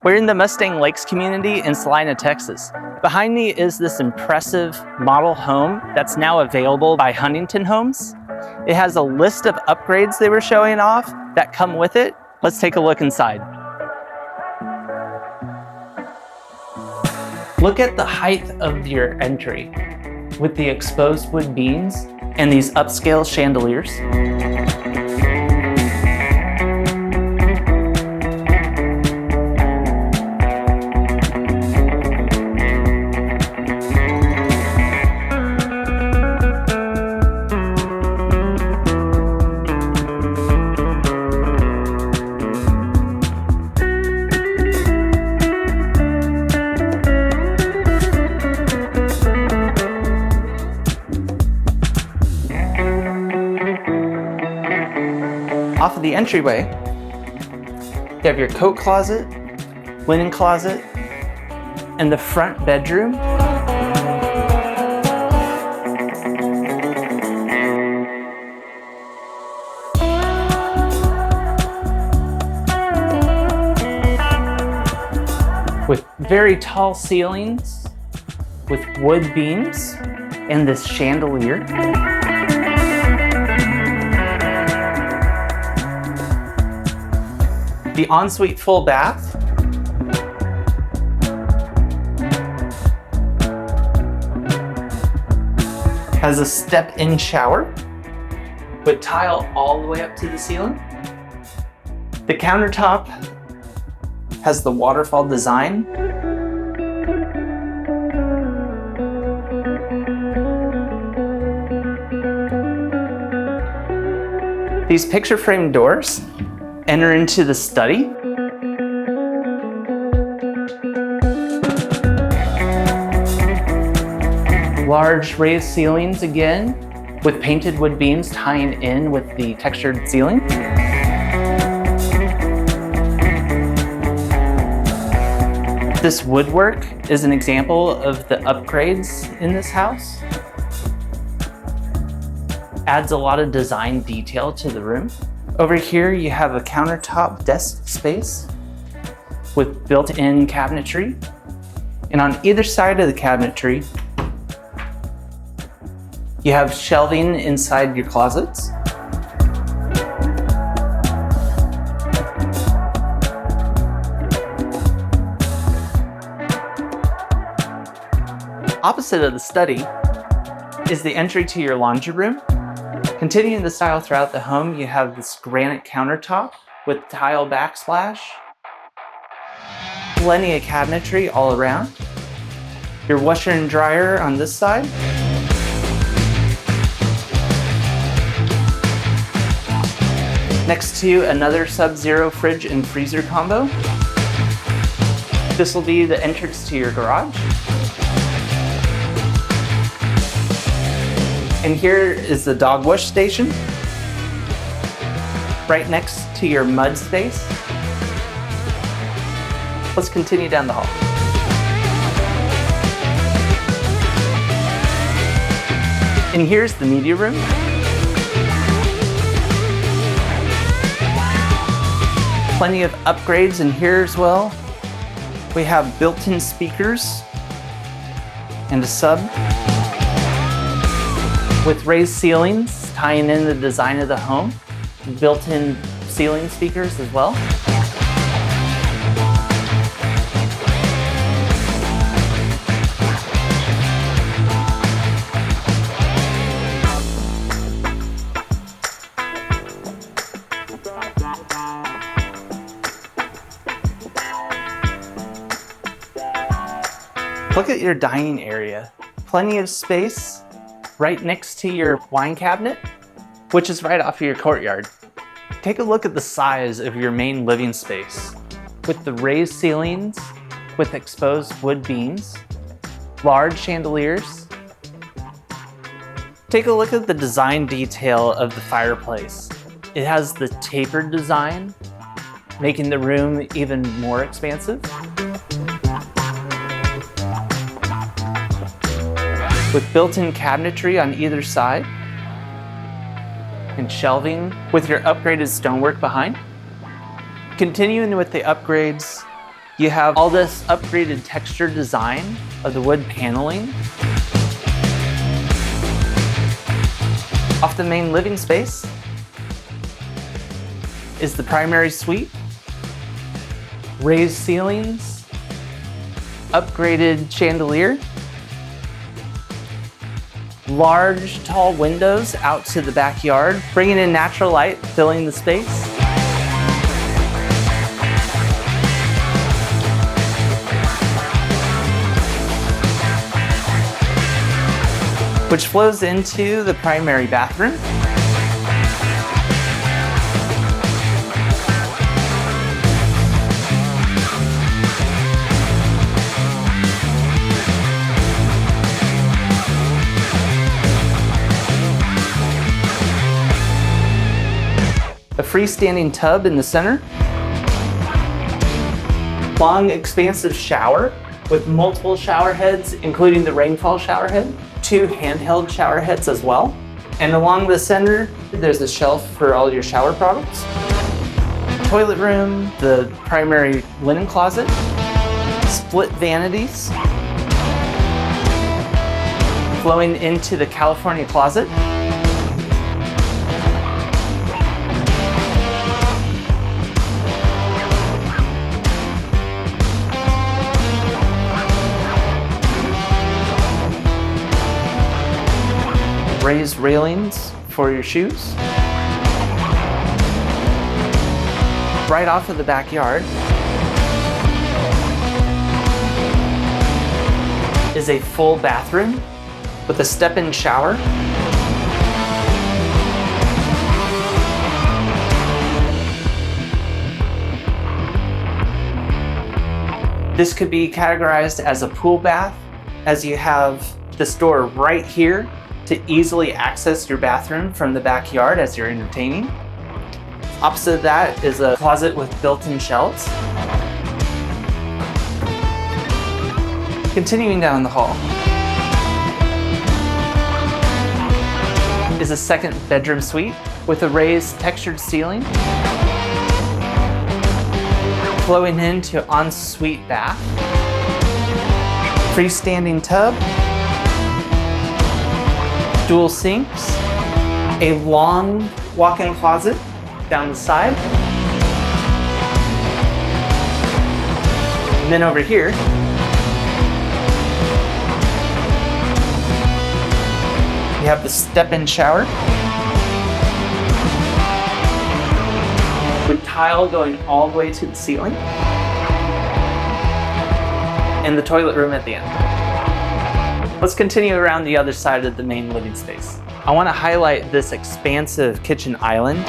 We're in the Mustang Lakes community in Celina, Texas. Behind me is this impressive model home that's now available by Huntington Homes. It has a list of upgrades they were showing off that come with it. Let's take a look inside. Look at the height of your entry with the exposed wood beams and these upscale chandeliers. Off of the entryway, you have your coat closet, linen closet, and the front bedroom. With very tall ceilings, with wood beams, and this chandelier. The ensuite full bath. Has a step-in shower with tile all the way up to the ceiling. The countertop has the waterfall design. These picture frame doors enter into the study. Large raised ceilings again, with painted wood beams tying in with the textured ceiling. This woodwork is an example of the upgrades in this house. Adds a lot of design detail to the room. Over here, you have a countertop desk space with built-in cabinetry. And on either side of the cabinetry, you have shelving inside your closets. Opposite of the study is the entry to your laundry room. Continuing the style throughout the home, you have this granite countertop with tile backsplash. Plenty of cabinetry all around. Your washer and dryer on this side. Next to another Subzero fridge and freezer combo. This will be the entrance to your garage. And here is the dog wash station, right next to your mud space. Let's continue down the hall. And here's the media room. Plenty of upgrades in here as well. We have built-in speakers and a sub. With raised ceilings, tying in the design of the home. Built-in ceiling speakers as well. Look at your dining area. Plenty of space. Right next to your wine cabinet, which is right off of your courtyard. Take a look at the size of your main living space with the raised ceilings with exposed wood beams, large chandeliers. Take a look at the design detail of the fireplace. It has the tapered design, making the room even more expansive. With built-in cabinetry on either side and shelving with your upgraded stonework behind. Continuing with the upgrades, You have all this upgraded texture design of the wood paneling. Off the main living space is the primary suite. Raised ceilings, upgraded chandelier, large tall windows out to the backyard, bringing in natural light, filling the space. Which flows into the primary bathroom. A freestanding tub in the center. Long, expansive shower with multiple shower heads, including the rainfall shower head. 2 handheld shower heads as well. And along the center, there's a shelf for all your shower products. Toilet room, the primary linen closet, split vanities, flowing into the California closet. Raised railings for your shoes. Right off of the backyard is a full bathroom with a step-in shower. This could be categorized as a pool bath, as you have this door right here to easily access your bathroom from the backyard as you're entertaining. Opposite that is a closet with built-in shelves. Continuing down the hall is a second bedroom suite with a raised textured ceiling, flowing into ensuite bath, freestanding tub, dual sinks, a long walk-in closet down the side. And then over here, you have the step-in shower with tile going all the way to the ceiling, and the toilet room at the end. Let's continue around the other side of the main living space. I want to highlight this expansive kitchen island.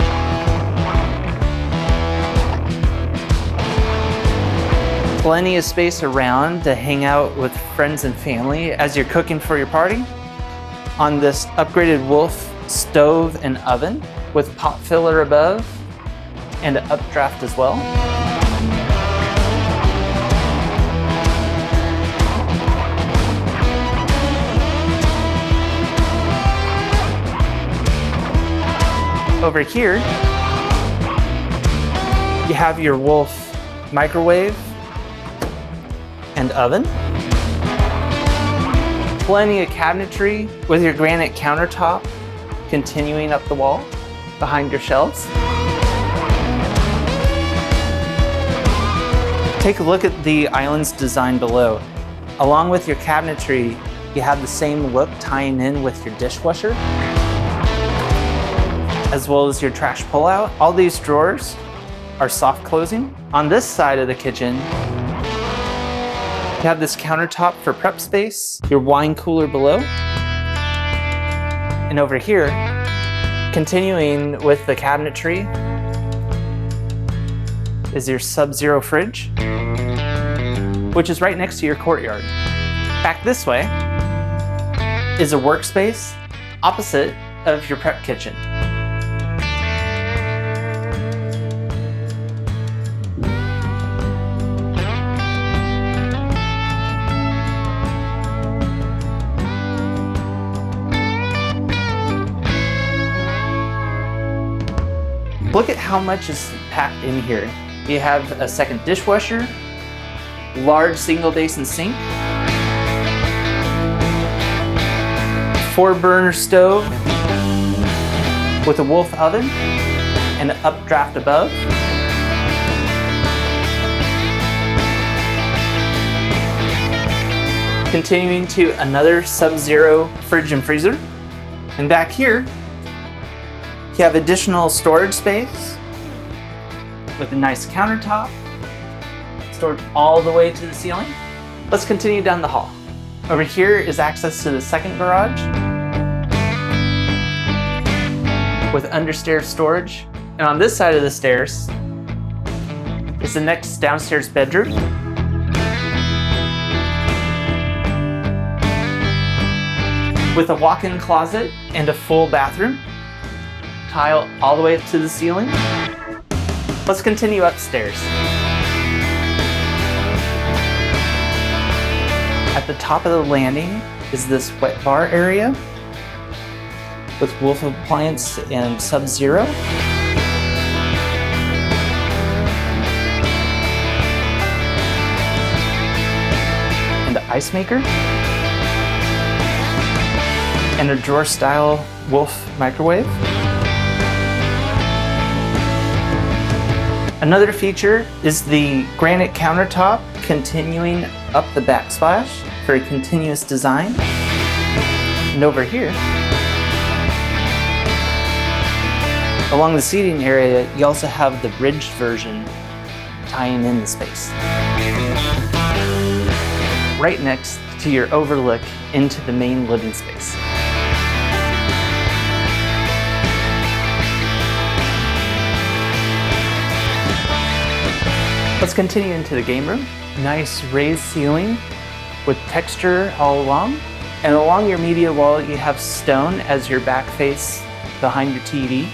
Plenty of space around to hang out with friends and family as you're cooking for your party. On this upgraded Wolf stove and oven with pot filler above and an updraft as well. Over here, you have your Wolf microwave and oven. Plenty of cabinetry with your granite countertop continuing up the wall behind your shelves. Take a look at the island's design below. Along with your cabinetry, you have the same look tying in with your dishwasher, as well as your trash pullout. All these drawers are soft closing. On this side of the kitchen, you have this countertop for prep space, your wine cooler below. And over here, continuing with the cabinetry, is your Subzero fridge, which is right next to your courtyard. Back this way is a workspace opposite of your prep kitchen. Look at how much is packed in here. You have a second dishwasher, large single basin sink, 4-burner stove with a Wolf oven and an updraft above. Continuing to another Subzero fridge and freezer. And back here, you have additional storage space with a nice countertop, storage all the way to the ceiling. Let's continue down the hall. Over here is access to the second garage with understairs storage. And on this side of the stairs is the next downstairs bedroom. With a walk-in closet and a full bathroom. Tile all the way up to the ceiling. Let's continue upstairs. At the top of the landing is this wet bar area with Wolf appliance and Subzero. And the ice maker. And a drawer style Wolf microwave. Another feature is the granite countertop continuing up the backsplash for a continuous design. And over here, along the seating area, you also have the ridged version tying in the space. Right next to your overlook into the main living space. Let's continue into the game room. Nice raised ceiling with texture all along. And along your media wall, you have stone as your back face behind your TV,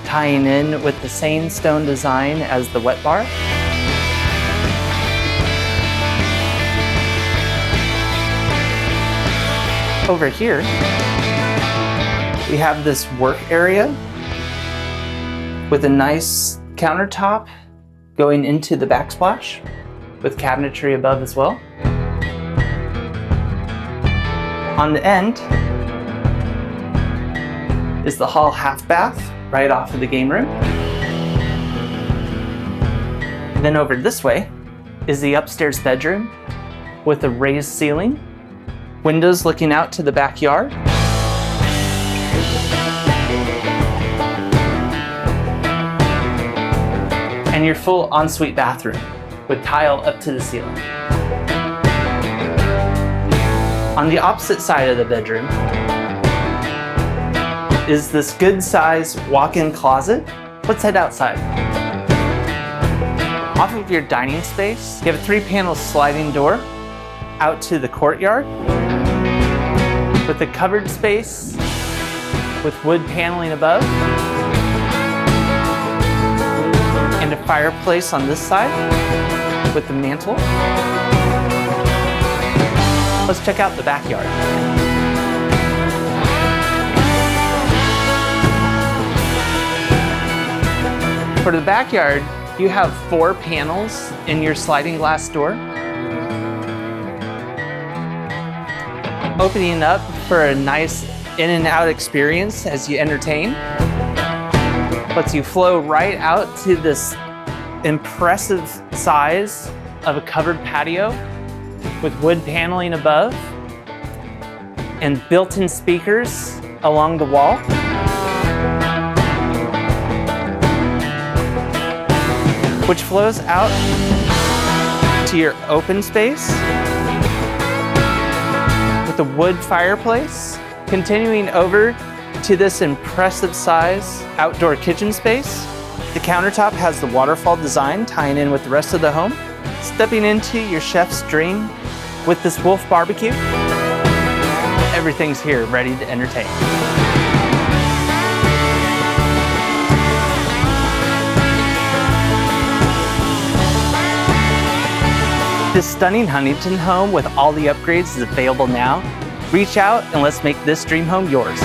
tying in with the same stone design as the wet bar. Over here, we have this work area with a nice countertop going into the backsplash with cabinetry above as well. On the end is the hall half bath right off of the game room. And then over this way is the upstairs bedroom with a raised ceiling, windows looking out to the backyard. And your full ensuite bathroom with tile up to the ceiling. On the opposite side of the bedroom is this good size walk-in closet. Let's head outside. Off of your dining space, you have a 3-panel sliding door out to the courtyard with a covered space with wood paneling above. And a fireplace on this side with the mantle. Let's check out the backyard. For the backyard, you have 4 panels in your sliding glass door, opening up for a nice in and out experience as you entertain. Lets you flow right out to this impressive size of a covered patio with wood paneling above and built-in speakers along the wall. Which flows out to your open space with a wood fireplace, continuing over to this impressive size outdoor kitchen space. The countertop has the waterfall design tying in with the rest of the home. Stepping into your chef's dream with this Wolf barbecue. Everything's here ready to entertain. This stunning Huntington home with all the upgrades is available now. Reach out and let's make this dream home yours.